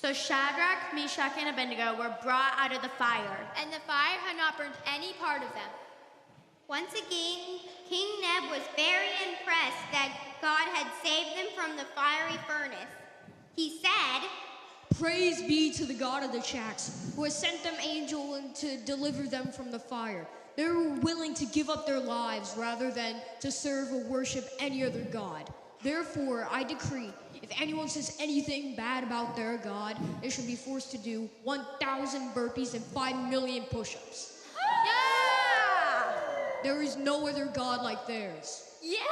So Shadrach, Meshach, and Abednego were brought out of the fire. And the fire had not burned any part of them. Once again, King Neb was very impressed that God had saved them from the fiery furnace. He said, "Praise be to the God of the shacks, who has sent them angel to deliver them from the fire. They were willing to give up their lives rather than to serve or worship any other god. Therefore, I decree, if anyone says anything bad about their God, they should be forced to do 1,000 burpees and 5 million push-ups. Yeah! There is no other God like theirs." Yeah!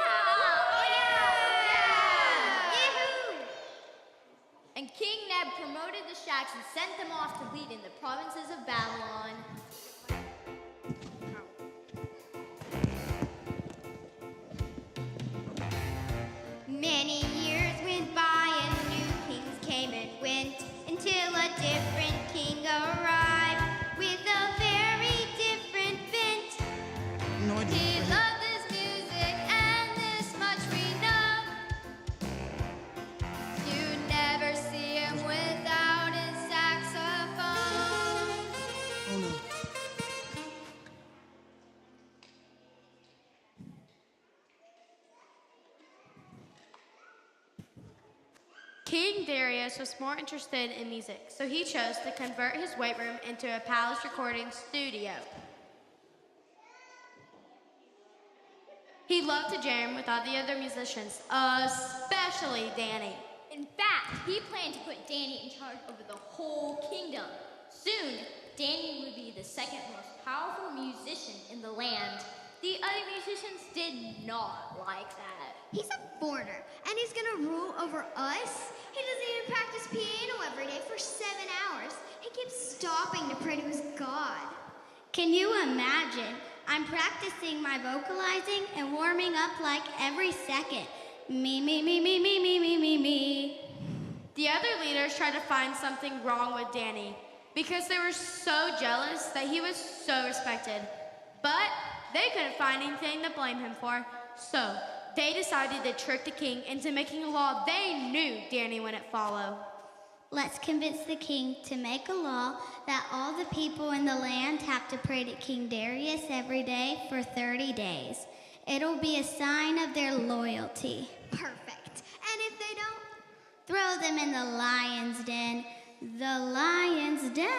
And King Neb promoted the shacks and sent them off to lead in the provinces of Babylon. many years went by and new kings came and went until a different king arrived with a very different bent. No idea. He loved this music and this much we know. You'd never see him without his saxophone. Oh no. King Darius was more interested in music, so he chose to convert his weight room into a palace recording studio. He loved to jam with all the other musicians, especially Danny. In fact, he planned to put Danny in charge over the whole kingdom. Soon, Danny would be the second most powerful musician in the land. The other musicians did not like that. He's a foreigner, and he's gonna rule over us? He doesn't even practice piano every day for 7 hours. He keeps stopping to pray to his God. Can you imagine? I'm practicing my vocalizing and warming up like every second. Me, me, me, me, me, me, me, me, me. The other leaders tried to find something wrong with Danny because they were so jealous that he was so respected. But they couldn't find anything to blame him for, so they decided to trick the king into making a law they knew Danny wouldn't follow. Let's convince the king to make a law that all the people in the land have to pray to King Darius every day for 30 days. It'll be a sign of their loyalty. Perfect. And if they don't? Throw them in the lion's den. The lion's den.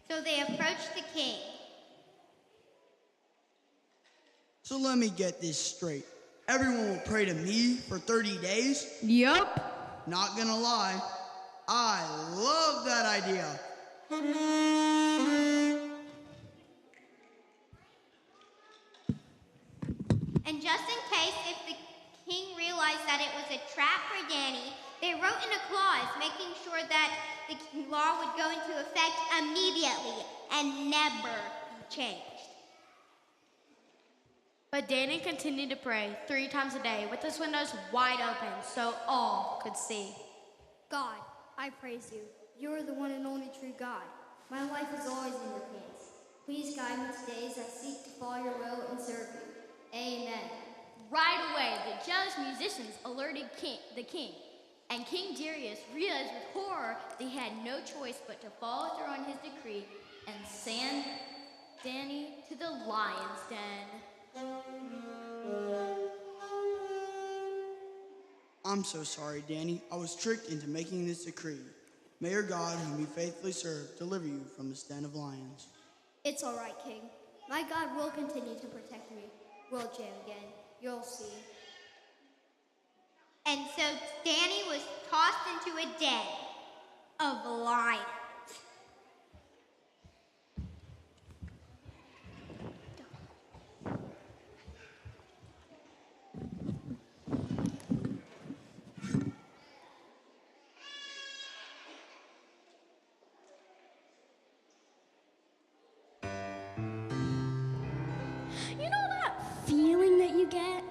So they approached the king. So let me get this straight. Everyone will pray to me for 30 days? Yup. Not gonna lie, I love that idea. And just in case if the king realized that it was a trap for Danny, they wrote in a clause making sure that the law would go into effect immediately and never be changed. But Danny continued to pray 3 times a day with his windows wide open so all could see. God, I praise you. You are the one and only true God. My life is always in your hands. Please guide me today as I seek to follow your will and serve you. Amen. Right away, the jealous musicians alerted the king, and King Darius realized with horror they had no choice but to follow through on his decree and send Danny to the lion's den. I'm so sorry, Danny. I was tricked into making this decree. May your God, whom you faithfully serve, deliver you from this den of lions. It's all right, King. My God will continue to protect me. We'll jam again. You'll see. And so Danny was tossed into a den of lions. You know that feeling that you get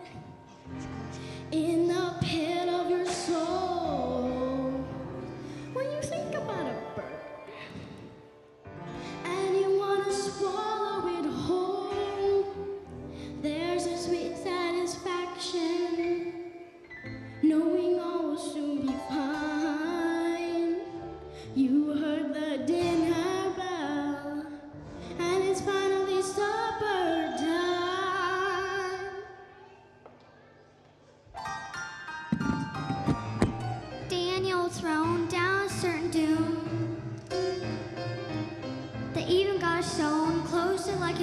in the pit of your soul when you think about a burger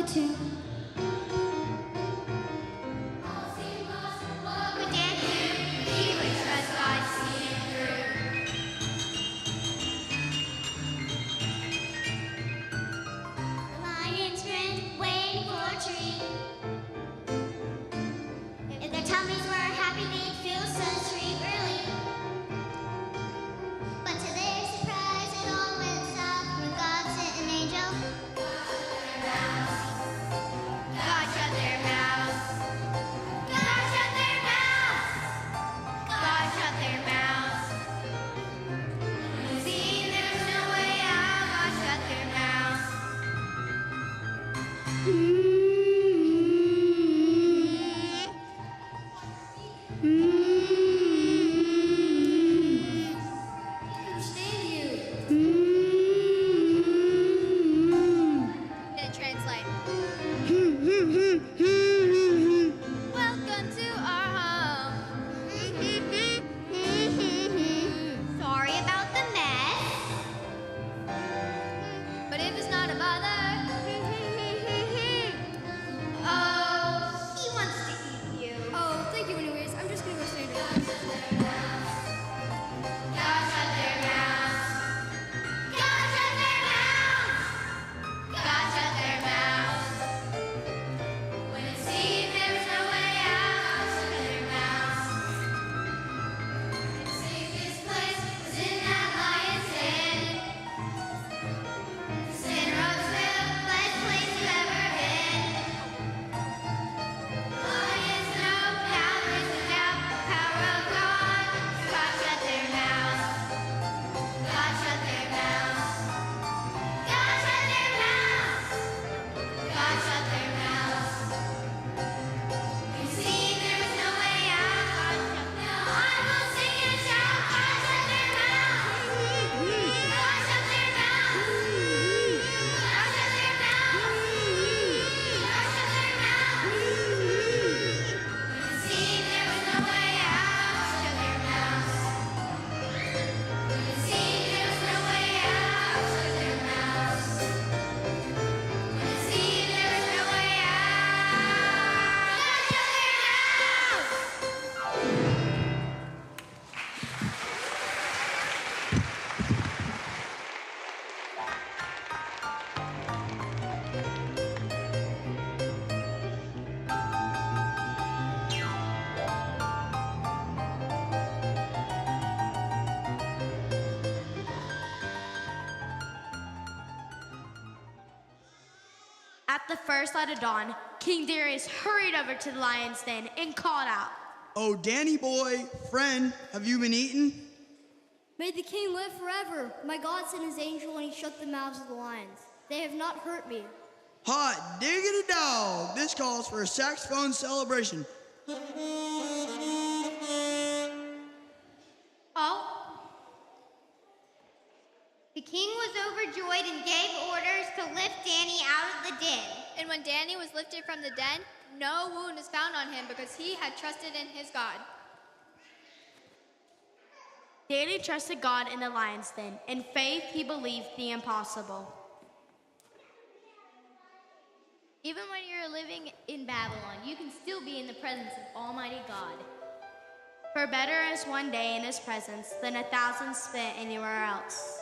too. What would Dan do? He would trust God to see him through. The lions ran waiting for a treat. If their tummies were happy, they'd feel so sweet early. But to their surprise, it all went south when God sent an angel. God shut their mouths. God shut their mouths. God shut their mouths. See, there's no way out. God shut their mouths. Gonna translate. Welcome to our home. Sorry about the mess. But if it's not a bother, Oh, he wants to eat you. Oh, thank you anyways. I'm just gonna go stand here. God shut their mouths. God shut their mouths. God shut their mouths. When it seemed there was no way out, God shut their mouths. The safest place was in that lion's den. The center of the best place you've ever been. Lions know power is without the power of God. God shut their mouths. God shut their mouths. God shut their mouths. God shut their mouths. You see, there was no way out. God shut their mouths. I will sing and shout. God shut their mouths. God shut their mouths. God shut their mouths. God shut their mouths. When it seemed there was no way out, shut their mouths. When it seemed there was no way out, shut their mouths. When it seemed there was no way out, shut their mouths. At the first light of dawn, King Darius hurried over to the lion's den and called out, Oh, Danny boy, friend, have you been eating? May the king live forever. My God sent his angel and he shut the mouths of the lions. They have not hurt me. Hot diggity dog! This calls for a saxophone celebration. Oh. The king was overjoyed and gave orders to lift Danny out of the den. and when Danny was lifted from the den, no wound was found on him because he had trusted in his God. Danny trusted God in the lion's den. In faith, he believed the impossible. Even when you're living in Babylon, you can still be in the presence of Almighty God. For better is one day in his presence than 1,000 spent anywhere else.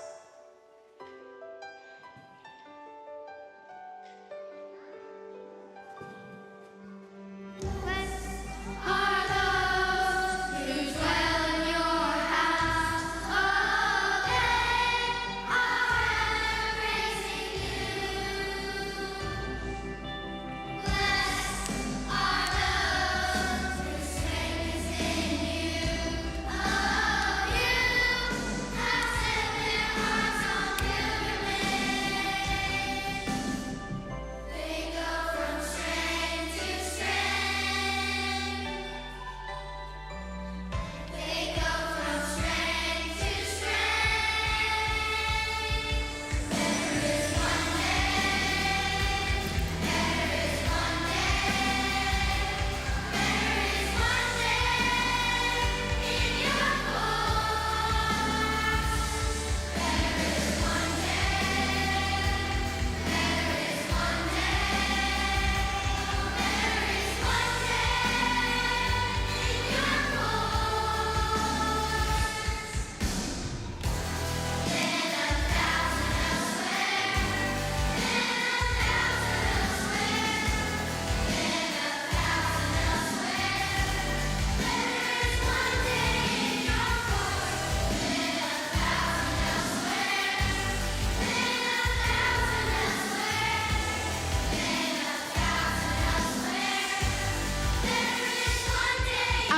Have set their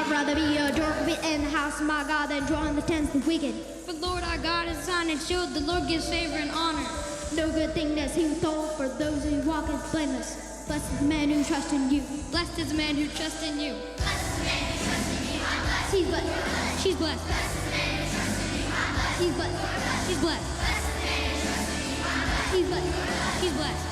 I'd rather be a doormat in the house of my God than drawing the tents of the wicked. For Lord our God is a sign and shield. The Lord gives favor and honor. No good thing does he withhold for those who walk as blameless. Blessed is the man who trusts in you. Blessed is the man who trusts in you. He's blessed. She's blessed. He's blessed. She's blessed. He's blessed. She's blessed.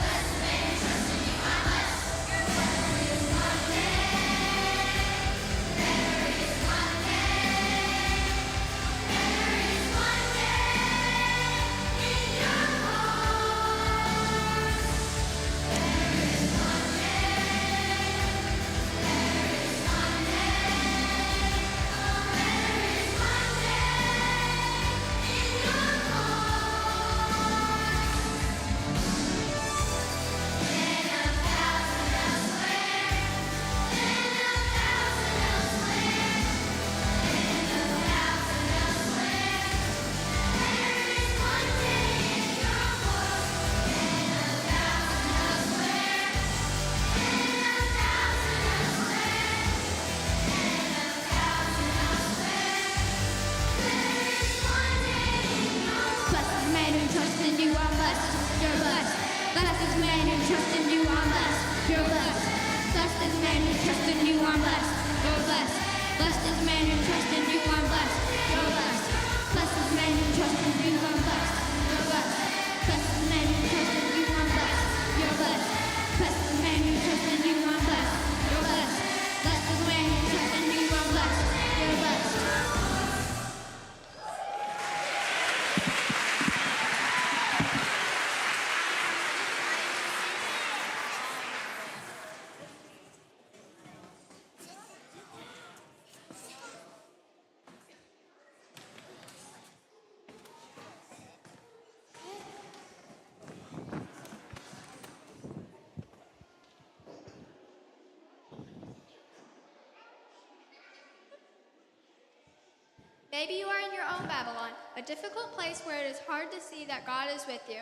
Maybe you are in your own Babylon, a difficult place where it is hard to see that God is with you.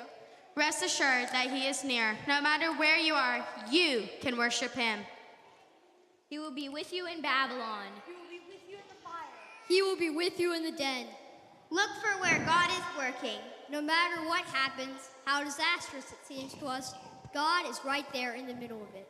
Rest assured that he is near. No matter where you are, you can worship him. He will be with you in Babylon. He will be with you in the fire. He will be with you in the den. Look for where God is working. No matter what happens, how disastrous it seems to us, God is right there in the middle of it.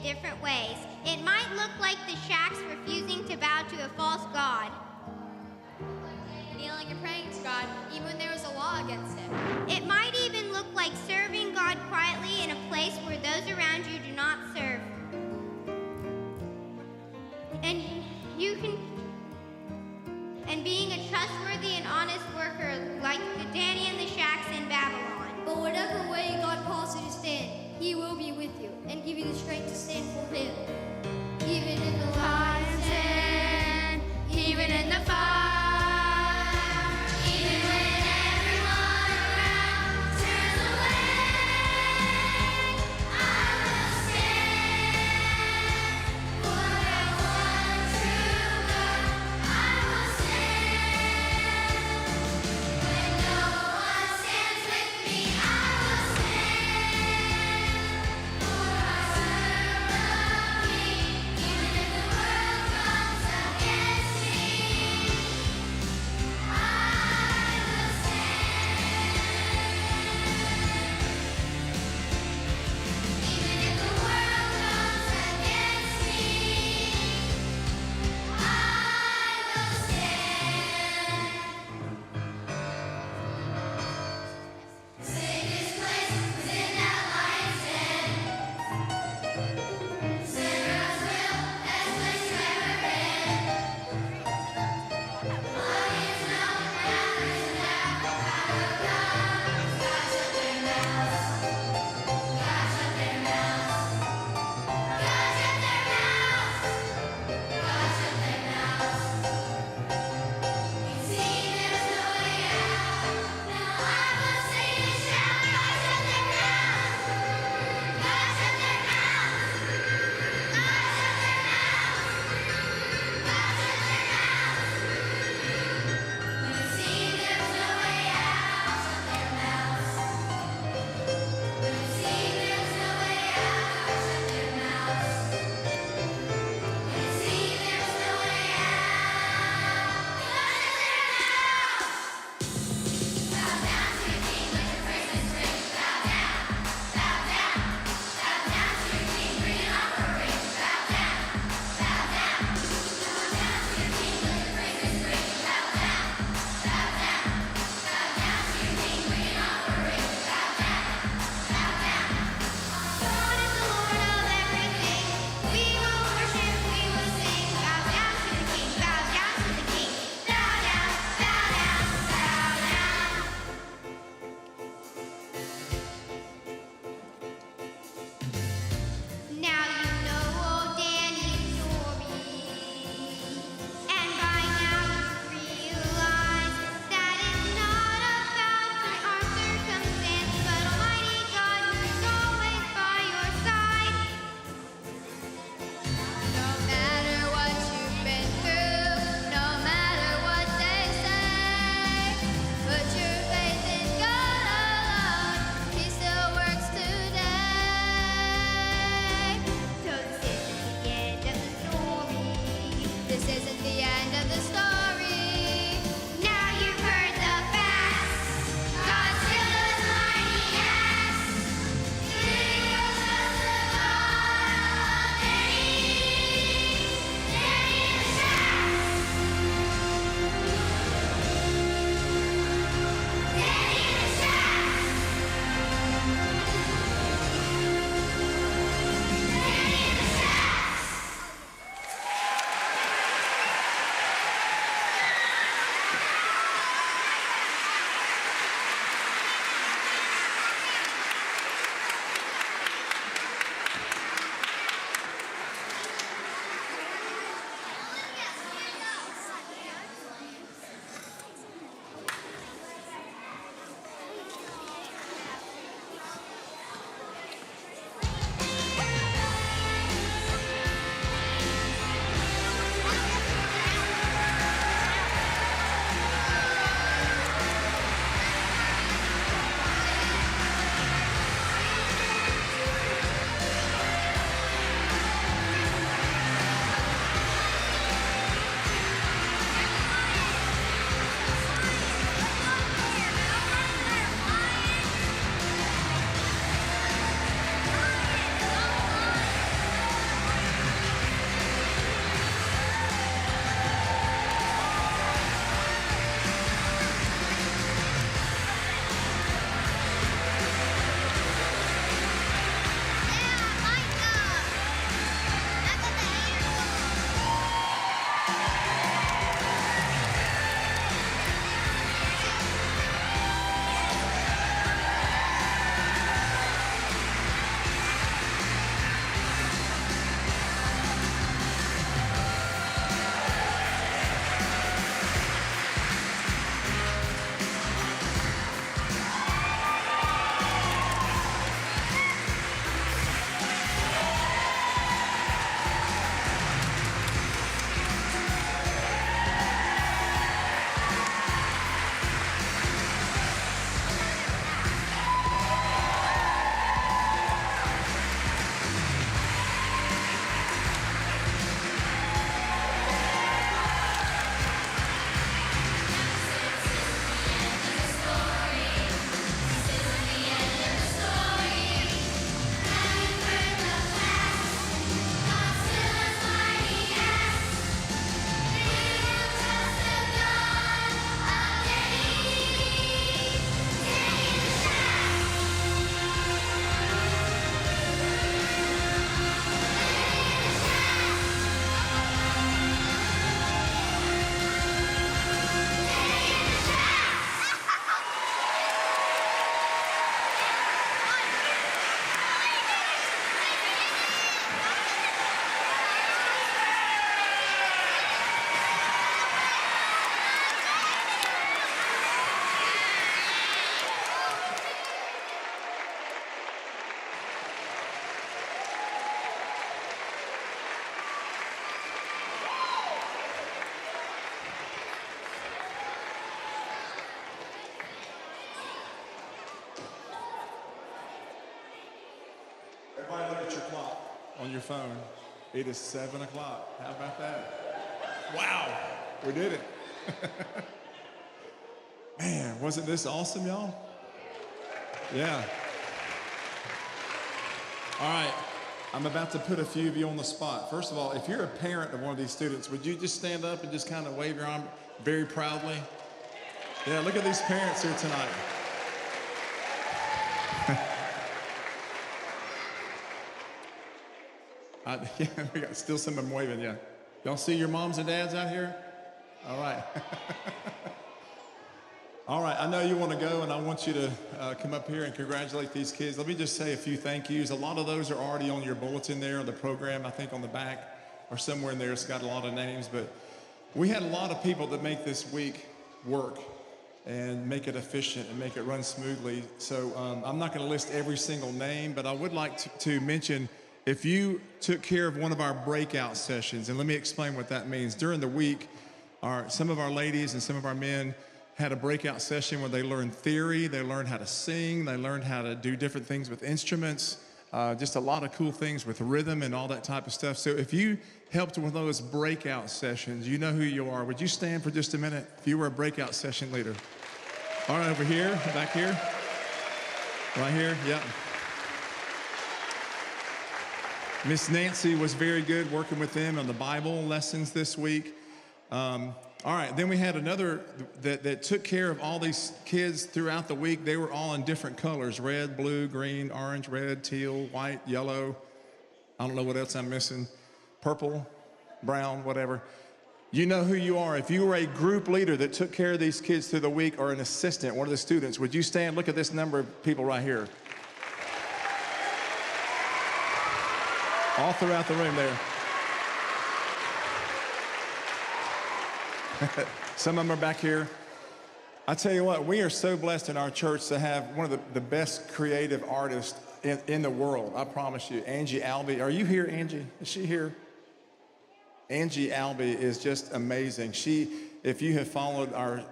different ways. It might look like the shacks refusing to bow to a false god. Kneeling and praying to God, even when there was a law against it. It might even look like serving God quietly in a place where those around you do not serve. And being a trustworthy and honest worker like the Danny and the shacks in Babylon. But whatever way God calls you to stand, He will be with you and give you the strength to stand for Him. Even in the lion's den, even in the fire. I will your phone. It is 7 o'clock. How about that? Wow, we did it. Man, wasn't this awesome, y'all? Yeah. All right, I'm about to put a few of you on the spot. First of all, if you're a parent of one of these students, would you just stand up and just kind of wave your arm very proudly? Yeah, look at these parents here tonight. Yeah, we got still some of them waving, yeah. Y'all see your moms and dads out here? All right. All right, I know you want to go, and I want you to come up here and congratulate these kids. Let me just say a few thank yous. A lot of those are already on your bulletin there, on the program, I think on the back or somewhere in there. It's got a lot of names, but we had a lot of people that make this week work and make it efficient and make it run smoothly. So I'm not going to list every single name, but I would like to mention if you took care of one of our breakout sessions, and let me explain what that means. During the week, some of our ladies and some of our men had a breakout session where they learned theory, they learned how to sing, they learned how to do different things with instruments, just a lot of cool things with rhythm and all that type of stuff. So if you helped with those breakout sessions, you know who you are. Would you stand for just a minute if you were a breakout session leader? All right, over here, back here, right here, yep. Miss Nancy was very good working with them on the Bible lessons this week. All right, then we had another that took care of all these kids throughout the week. They were all in different colors: red, blue, green, orange, red, teal, white, yellow. I don't know what else I'm missing. Purple, brown, whatever. You know who you are. If you were a group leader that took care of these kids through the week, or an assistant, one of the students, would you stand? Look at this number of people right here. All throughout the room there. Some of them are back here. I tell you what, we are so blessed in our church to have one of the best creative artists in the world. I promise you. Angie Albee. Are you here, Angie? Is she here? Angie Albee is just amazing. If you have followed our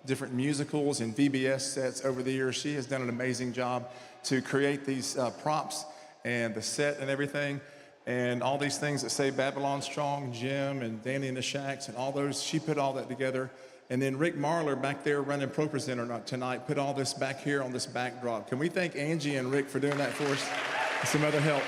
different musicals and VBS sets over the years, she has done an amazing job to create these props and the set and everything, and all these things that say Babylon Strong, Jim and Danny and the Shacks and all those. She put all that together. And then Rick Marler back there running Pro Presenter tonight put all this back here on this backdrop. Can we thank Angie and Rick for doing that for us? And some other help.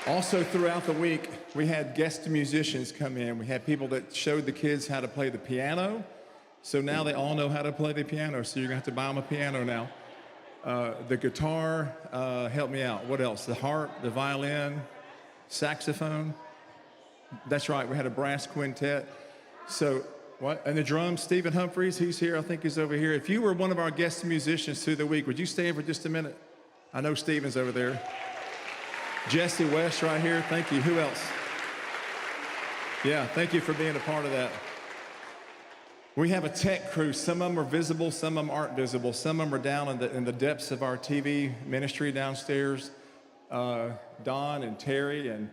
Also throughout the week, we had guest musicians come in. We had people that showed the kids how to play the piano. So now they all know how to play the piano, so you're going to have to buy them a piano now. The guitar, help me out. What else? The harp, the violin, saxophone. That's right, we had a brass quintet. So, what? And the drums, Stephen Humphreys, he's here. I think he's over here. If you were one of our guest musicians through the week, would you stand for just a minute? I know Stephen's over there. Jesse West right here. Thank you. Who else? Yeah, thank you for being a part of that. We have a tech crew. Some of them are visible, some of them aren't visible. Some of them are down in the depths of our TV ministry downstairs. Don and Terry and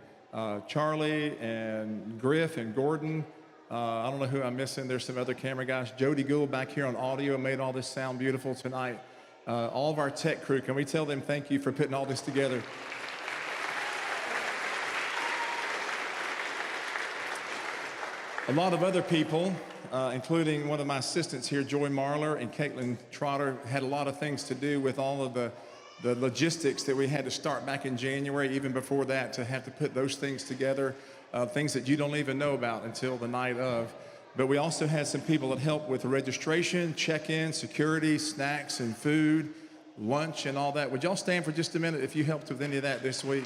Charlie and Griff and Gordon. I don't know who I'm missing. There's some other camera guys. Jody Gould back here on audio made all this sound beautiful tonight. All of our tech crew, can we tell them thank you for putting all this together? A lot of other people, including one of my assistants here, Joy Marler and Caitlin Trotter, had a lot of things to do with all of the logistics that we had to start back in January, even before that, to have to put those things together, things that you don't even know about until the night of. But we also had some people that helped with the registration, check-in, security, snacks and food, lunch and all that. Would y'all stand for just a minute if you helped with any of that this week?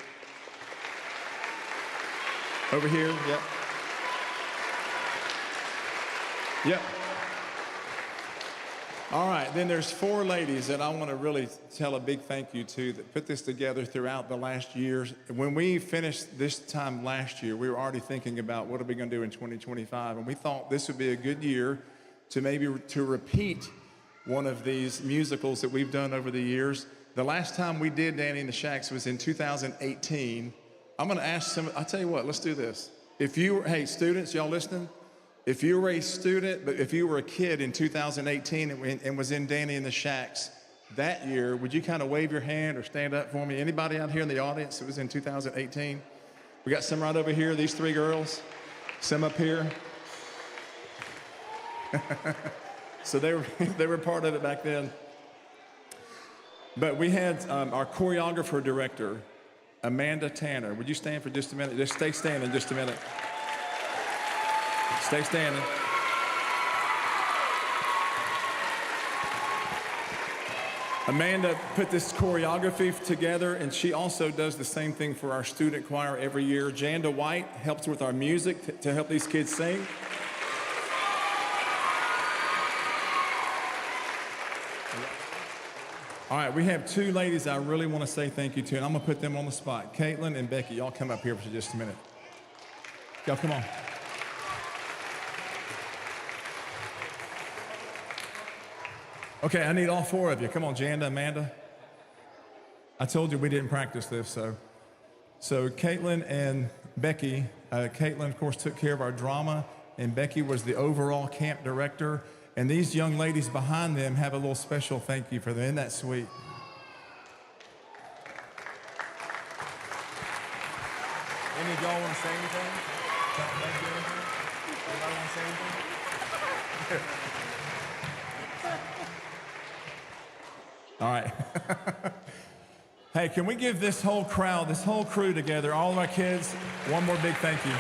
Over here, yep. Yep. All right, then there's 4 ladies that I want to really tell a big thank you to that put this together throughout the last years. When we finished this time last year, we were already thinking about what are we going to do in 2025, and we thought this would be a good year to maybe to repeat one of these musicals that we've done over the years. The last time we did Danny and the Shacks was in 2018. I'm going to ask I'll tell you what, let's do this. Hey, students, y'all listening? If you were a student, but if you were a kid in 2018 and was in Danny and the Shacks, that year. Would you kind of wave your hand or stand up for me? Anybody out here in the audience? It was in 2018. We got some right over here, these 3 girls. Some up here. So they were part of it back then. But we had our choreographer director, Amanda Tanner. Would you stand for just a minute? Just stay standing just a minute. Stay standing. Amanda put this choreography together, and she also does the same thing for our student choir every year. Janda White helps with our music to help these kids sing. All right, we have 2 ladies I really want to say thank you to, and I'm going to put them on the spot. Caitlin and Becky, y'all come up here for just a minute. Y'all come on. Okay, I need all 4 of you. Come on, Janda, Amanda. I told you we didn't practice this, so Caitlin and Becky. Caitlin, of course, took care of our drama, and Becky was the overall camp director. And these young ladies behind them have a little special thank you for them. Isn't that sweet? Any of y'all want to say anything? Thank you, anything? Anybody want to say anything? All right. Hey, can we give this whole crowd, this whole crew together, all of our kids, one more big thank you?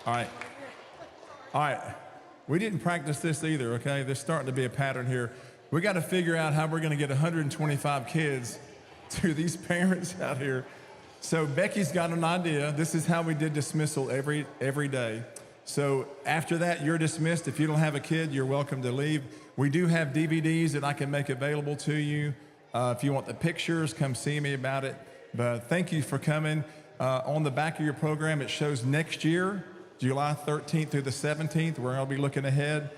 All right. All right. We didn't practice this either, okay? There's starting to be a pattern here. We got to figure out how we're going to get 125 kids to these parents out here. So Becky's got an idea. This is how we did dismissal every day. So after that, you're dismissed. If you don't have a kid, you're welcome to leave. We do have DVDs that I can make available to you. If you want the pictures, come see me about it. But thank you for coming. On the back of your program, it shows next year, July 13th through the 17th, where I'll be looking ahead.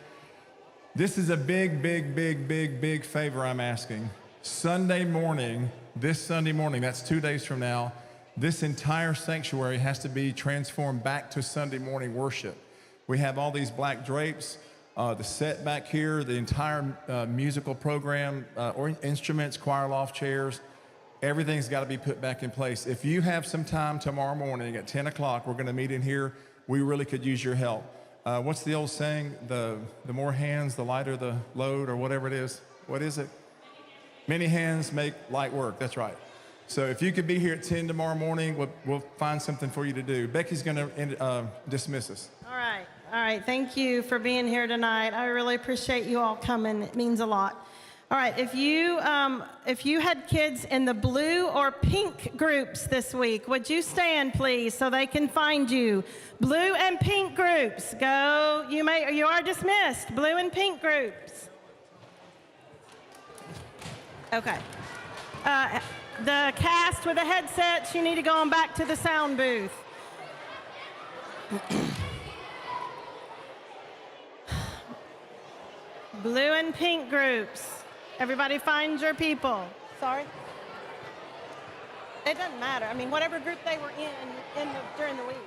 This is a big, big, big, big, big favor I'm asking. Sunday morning, this Sunday morning, that's 2 days from now, this entire sanctuary has to be transformed back to Sunday morning worship. We have all these black drapes, the set back here, the entire musical program, or instruments, choir loft chairs. Everything's got to be put back in place. If you have some time tomorrow morning at 10 o'clock, we're going to meet in here. We really could use your help. What's the old saying? The more hands, the lighter the load, or whatever it is. What is it? Many hands make light work. That's right. So if you could be here at 10 tomorrow morning, we'll find something for you to do. Becky's going to dismiss us. All right. Thank you for being here tonight. I really appreciate you all coming. It means a lot. All right, if you had kids in the blue or pink groups this week, would you stand, please, so they can find you? Blue and pink groups, go. You are dismissed. Blue and pink groups. Okay. The cast with the headsets, you need to go on back to the sound booth. Blue and pink groups. Everybody find your people. Sorry? It doesn't matter. I mean, whatever group they were in during the week.